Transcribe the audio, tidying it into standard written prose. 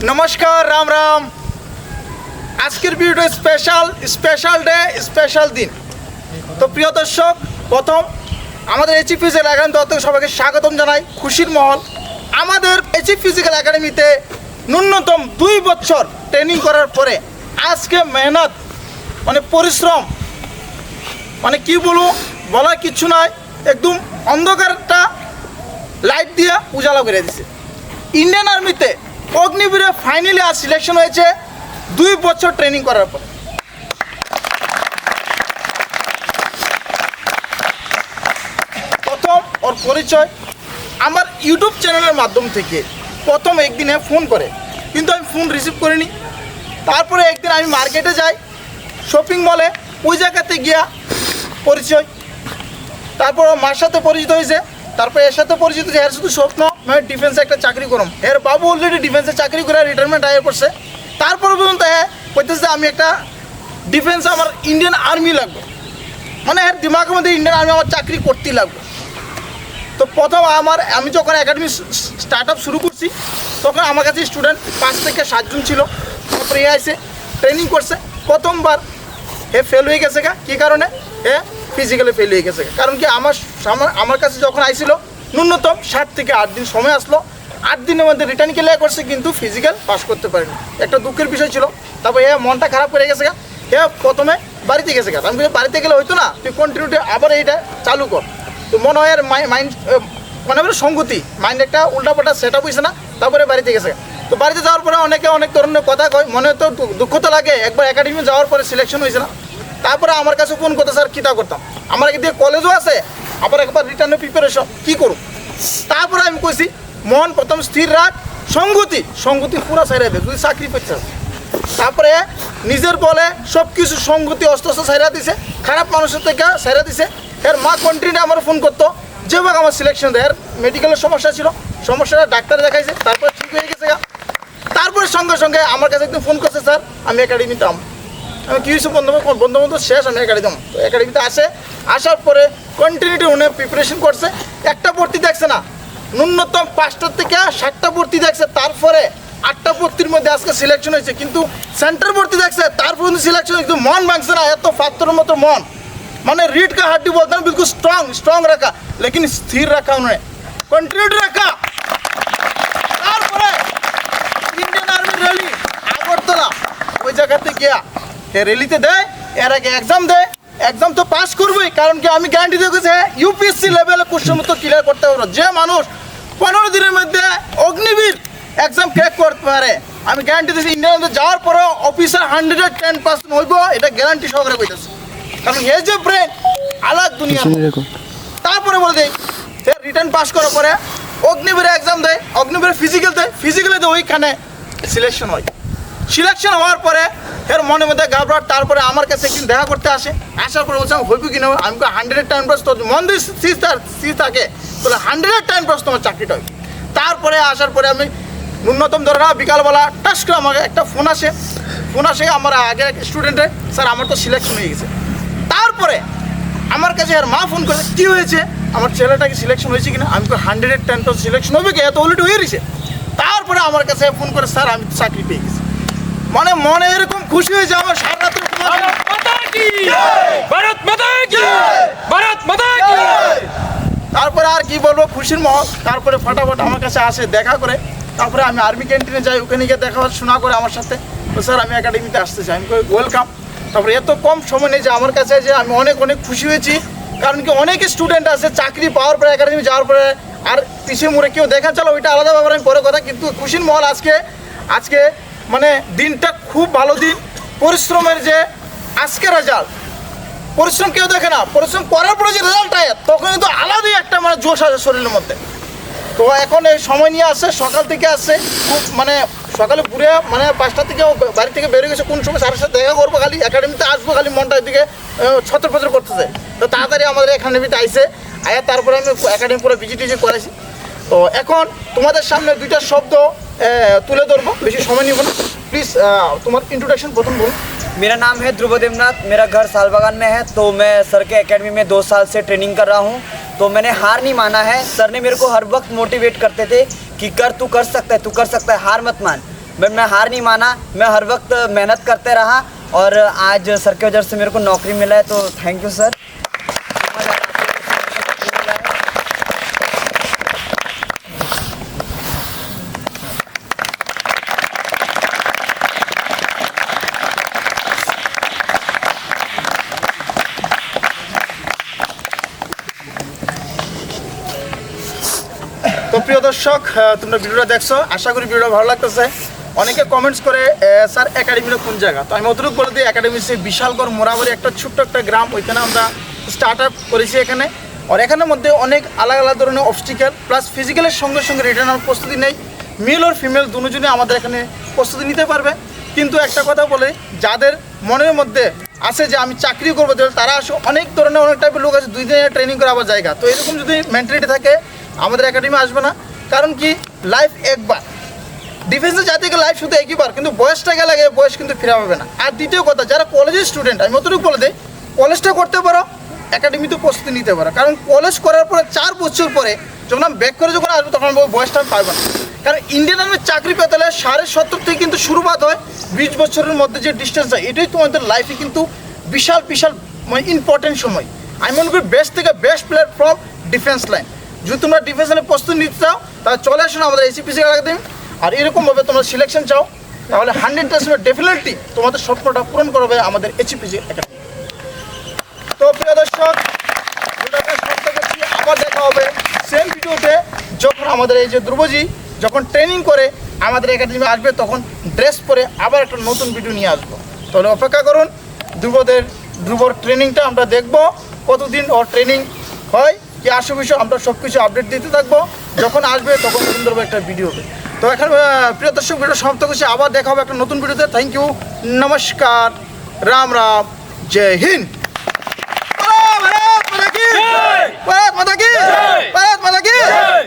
নমস্কার, রাম রাম। আজকের ভিডিওটা স্পেশাল ডে, স্পেশাল দিন। তো প্রিয় দর্শক, প্রথম আমাদের এইচএফ ফিজিক্যাল একাডেমি তরফ থেকে সবাইকে স্বাগতম জানাই। খুশির মহল, আমাদের এইচএফ ফিজিক্যাল একাডেমিতে ন্যূনতম 2 বছর ট্রেনিং করার পরে আজকে মেহনত মানে পরিশ্রম মানে কি বলবো, বলার কিছু নয়, একদম অন্ধকারটা লাইট দিয়ে উজালা করে দিছে। ইন্ডিয়ান আর্মিতে অগ্নিবীরে ফাইনালি আজ সিলেকশন হয়েছে 2 বছর ট্রেনিং করার পর। প্রথম ওর পরিচয় আমার ইউটিউব চ্যানেলের মাধ্যম থেকে প্রথম একদিনে ফোন করে, কিন্তু আমি ফোন রিসিভ করিনি। তারপরে একদিন আমি মার্কেটে যাই, শপিং মলে, ওই জায়গাতে গিয়া পরিচয়। তারপর ওর মার সাথে পরিচিত হয়েছে, তারপর এর সাথে পরিচিত যে এর শুধু স্বপ্ন মানে ডিফেন্সে একটা চাকরি করম। এর বাবু অলরেডি ডিফেন্সে চাকরি করে রিটায়ারমেন্ট আয় করছে। তারপর পর্যন্ত হ্যাঁ বলতেছে আমি একটা ডিফেন্সে আমার ইন্ডিয়ান আর্মি লাগবে, মানে এর দিমাগের মধ্যে ইন্ডিয়ান আর্মি আমার চাকরি করতেই লাগবে। তো প্রথম আমি যখন একাডেমি স্টার্ট আপ শুরু করছি তখন আমার কাছে স্টুডেন্ট 5 থেকে 7 জন ছিল। তারপরে এ আসে ট্রেনিং করছে। প্রথমবার এ ফেল হয়ে গেছে, কী কারণে? এ ফিজিক্যালি ফেল হয়ে গেছে। কারণ কি আমার কাছে যখন আইছিল ন্যূনতম 7 থেকে 8 দিন সময় আসলো। 8 দিনের মধ্যে রিটার্ন ক্লিয়ার করছে, কিন্তু ফিজিক্যাল পাস করতে পারেনি। একটা দুঃখের বিষয় ছিল। তারপর এ মনটা খারাপ করে গেছে। এ প্রথমে বাড়িতে গেছে। আমি বাড়িতে গেলে হইতো না, তুই কন্টিনিউটি আবার এইটা চালু কর। তো মনে হয় আর মাইন্ড মানে সংগতি মাইন্ড একটা উল্টাপাল্টা সেট আপ হয়েছে না। তারপরে বাড়িতে গেছে। তো বাড়িতে যাওয়ার পরে অনেকে অনেক ধরনের কথা কয়, মনে তো দুঃখ তো লাগে। একবার একাডেমি যাওয়ার পরে সিলেকশন হয়েছে না। তারপরে আমার কাছে ফোন করতে, স্যার কীটা করতাম, আমার এদিকে কলেজও আছে, আবার একবার রিটার্নের প্রিপারেশন কী করুন। তারপরে আমি কইছি মন প্রথম স্থির রাখ, সঙ্গতি পুরা ছাইরা দে, তুই চাকরি পেয়েছিস। তারপরে নিজের বলে সব কিছু সঙ্গতি অস্ত্র ছাইরা দিছে, খারাপ মানুষের থেকে ছাইরা দিছে। এর মা কন্টিনিউ আমার ফোন করতো, যেভাবে আমার সিলেকশন দেয়। এর মেডিকেলের সমস্যা ছিল, সমস্যাটা ডাক্তার দেখাইছে, তারপরে ঠিক হয়ে গেছে। তারপরে সঙ্গে সঙ্গে আমার কাছে একদম ফোন করছে, স্যার আমি একাডেমিতে আমি কী হয়েছি বন্ধু শেষ, আমি একাডেমি তো একাডেমিতে আসার পরে কন্টিনিউটি উনি প্রিপারেশন করছে। একটা ভর্তি দেখছে না, ন্যূনতম 5টা থেকে 7টা ভর্তি দেখছে। তারপরে 8টা ভর্তির মধ্যে আজকে সিলেকশন হয়েছে, কিন্তু সেন্টার ভর্তি দেখছে, তারপর কিন্তু সিলেকশন কিন্তু মন ভাঙছে না। এত পাত্রের মতো মন, মানে रीढ़ का हड्डी बोलते हैं बिल्कुल स्ट्रांग रखा, लेकिन स्थिर रखा उन्होंने, कंटिन्यूटी रखा। তারপরে ইন্ডিয়ান আর্মি র্যালি আগরতলা ওই জায়গাতে গিয়া এ র্যালিতে দেয়, এর আগে এক্সাম তো পাস করবই। কারণ কি আমি গ্যারান্টি দিয়ে গেছি ইউপিএসসি লেভেলে কোশ্চেন মতো ক্লিয়ার করতে পারবো। যে মানুষ 15 দিনের মধ্যে অগ্নিবীর এক্সাম ক্র্যাক করতে পারে, আমি গ্যারান্টি দিয়েছি ইন্ডিয়ান যাওয়ার পরে অফিসার 110% হইব, এটা গ্যারান্টি সহকারে কইতেছি। কারণ এই যে ব্রেন আলাদা দুনিয়া। তারপরে বলে দেয় রিটার্ন পাস করার পরে অগ্নিবীরে এক্সাম দেয়, অগ্নিবীরে ফিজিক্যালে দেয়, ওইখানে সিলেকশন হয়। সিলেকশন হওয়ার পরে এর মনের মধ্যে ঘাবড়াট। তারপরে আমার কাছে একদিন দেখা করতে আসার পরে বলছে হইব কি না, আমি 110% তোর মন দিয়ে স্থির থাকে তাহলে 110% তোমার চাকরিটা হয়। তারপরে আসার পরে আমি ন্যূনতম ধরে না বিকালবেলা টাস করে আমাকে একটা ফোন আসে আমার আগে স্টুডেন্টের, স্যার আমার তো সিলেকশন হয়ে গেছে। তারপরে আমার কাছে আর মা ফোন করে, কী হয়েছে, আমার ছেলেটাকে সিলেকশন হয়েছে কিনা। আমি তো 110% সিলেকশন হবে কি, এত অলরেডি হয়ে গেছে। তারপরে আমার কাছে ফোন করে, স্যার আমি চাকরি পেয়ে গেছি। মানে মনে এরকম খুশি হয়েছে আমার সারা রাত্রে। তারপরে আর কি বলবো, খুশির মহল। তারপরে ফটাফট আমার কাছে আসে দেখা করে। তারপরে আমি আর্মি ক্যান্টিনে যাই, ওখানে গিয়ে দেখা শোনা করে আমার সাথে, তো স্যার আমি একাডেমিতে আসতে চাই। আমি ওয়েলকাম। তারপরে এত কম সময় নেই যে আমার কাছে যে আমি অনেক খুশি হয়েছি। কারণ কি অনেক স্টুডেন্ট আছে চাকরি পাওয়ার পরে একাডেমি যাওয়ার পরে আর পিছিয়ে মুড়ে কেউ দেখা, চলো ওইটা আলাদা ব্যাপার, আমি পরে কথা। কিন্তু খুশির মহল আজকে মানে দিনটা খুব ভালো দিন। পরিশ্রমের যে আজকে রেজাল্ট, পরিশ্রম কেউ দেখে না, পরিশ্রম করার পরে যে রেজাল্ট হয় তখন কিন্তু আলাদাই একটা মানে জোশ আছে শরীরের মধ্যে। তো এখন এই সময় নিয়ে আসছে, সকাল থেকে আসছে, খুব মানে সকালে ঘুরে মানে 5টা থেকে বাড়ি থেকে বেরিয়ে গেছে, কোন সময় স্যারের সাথে দেখা করবো, খালি একাডেমিতে আসবো, খালি মনটা এদিকে ছত্রপত্র করতেছে। তো তাড়াতাড়ি আমাদের একাডেমিতে আইসে আয়া তারপরে আমি একাডেমি পুরো ভিজিট করেছি। তো এখন তোমাদের সামনে দুইটা শব্দ তুলে ধরবো, বেশি সময় নিব না। প্লিজ তোমার इंट्रोडक्शन প্রথম বলুন। मेरा नाम है ध्रुव देवनाथ, मेरा घर सालबागान में है। तो मैं सर के एकेडमी में 2 साल से ट्रेनिंग कर रहा हूँ। तो मैंने हार नहीं माना है। सर ने मेरे को हर वक्त मोटिवेट करते थे कि कर, तू कर सकता है, तू कर सकता है, हार मत मान। मैं हार नहीं माना, मैं हर वक्त मेहनत करते रहा और आज सर के वजह से मेरे को नौकरी मिला है। तो थैंक यू सर। তো প্রিয় দর্শক, তোমরা ভিডিওটা দেখছো, আশা করি ভিডিওটা ভালো লাগতেছে। অনেকে কমেন্টস করে স্যার একাডেমিটা কোন জায়গা। তো আমি অতটুকু বলে দিই, একাডেমি সে বিশালগড় মোরাবাড়ি একটা ছোট্ট একটা গ্রাম, ওইখানে আমরা স্টার্ট আপ করেছি এখানে। আর এখানের মধ্যে অনেক আলাদা আলাদা ধরনের অবস্টিক্যাল প্লাস ফিজিক্যালের সঙ্গে সঙ্গে রিটার্ন আমার প্রস্তুতি নেই। মেল আর ফিমেল দুজনে আমাদের এখানে প্রস্তুতি নিতে পারবে। কিন্তু একটা কথা বলে, যাদের মনের মধ্যে আছে যে আমি চাকরি করবো, তারা আসে। অনেক ধরনের অনেক টাইপের লোক আছে 2 দিনের ট্রেনিং করে আবার জায়গা। তো এরকম যদি মেন্টালিটি থাকে আমাদের একাডেমি আসবে না। কারণ কি, লাইফ একবার, ডিফেন্সে যাতে গেলে লাইফ শুধু একইবার, কিন্তু বয়সটা গেলে বয়স কিন্তু ফিরে পাবে না। আর দ্বিতীয় কথা, যারা কলেজের স্টুডেন্ট, আমি অতটুকু বলে দিই, কলেজটা করতে পারো, একাডেমিতে প্রস্তুতি নিতে পারো। কারণ কলেজ করার পরে 4 বছর পরে যখন আমি ব্যাক করে যখন আসবো, তখন বয়সটা আমি পারবো না। কারণ ইন্ডিয়ান আর্মির চাকরি পেতে হলে 70.5 থেকে কিন্তু শুরুবাত হয়। 20 বছরের মধ্যে যে ডিস্টেন্স হয়, এটাই তোমাদের লাইফে কিন্তু বিশাল বিশাল মানে ইম্পর্টেন্ট সময়। আমি মনে করি বেস্ট থেকে best player from defence line. যদি তোমরা ডিফেন্স লাইনে প্রস্তুতি নিতে চাও, তাহলে চলে আসো আমাদের এসিপিসি একাডেমি। আর এরকমভাবে তোমরা সিলেকশন চাও, তাহলে 100% ডেফিনেটলি তোমাদের স্বপ্নটা পূরণ করবে আমাদের এসিপিসি একাডেমি। তো প্রিয় দর্শক, ভিডিওটা সমাপ্ত করছি। আবার দেখা হবে সেম ভিডিওতে, যখন আমাদের এই যে ধ্রুবজি যখন ট্রেনিং করে আমাদের একাডেমি আসবে, তখন ড্রেস পরে আবার একটা নতুন ভিডিও নিয়ে আসবো। তাহলে অপেক্ষা করুন, ধ্রুবর ট্রেনিংটা আমরা দেখব, কতদিন ওর ট্রেনিং হয়, কি আসে বিষয়, আমরা সব কিছু আপডেট দিতে থাকবো। যখন আসবে তখন সুন্দরভাবে একটা ভিডিও হবে। তো এখন প্রিয় দর্শক, ভিডিও সমাপ্ত করছি। আবার দেখা হবে একটা নতুন ভিডিওতে। থ্যাংক ইউ, নমস্কার, রাম রাম, জয় হিন্দ। ভারত মাতা কি জয়, ভারত মাতা কি জয়, ভারত মাতা কি জয়।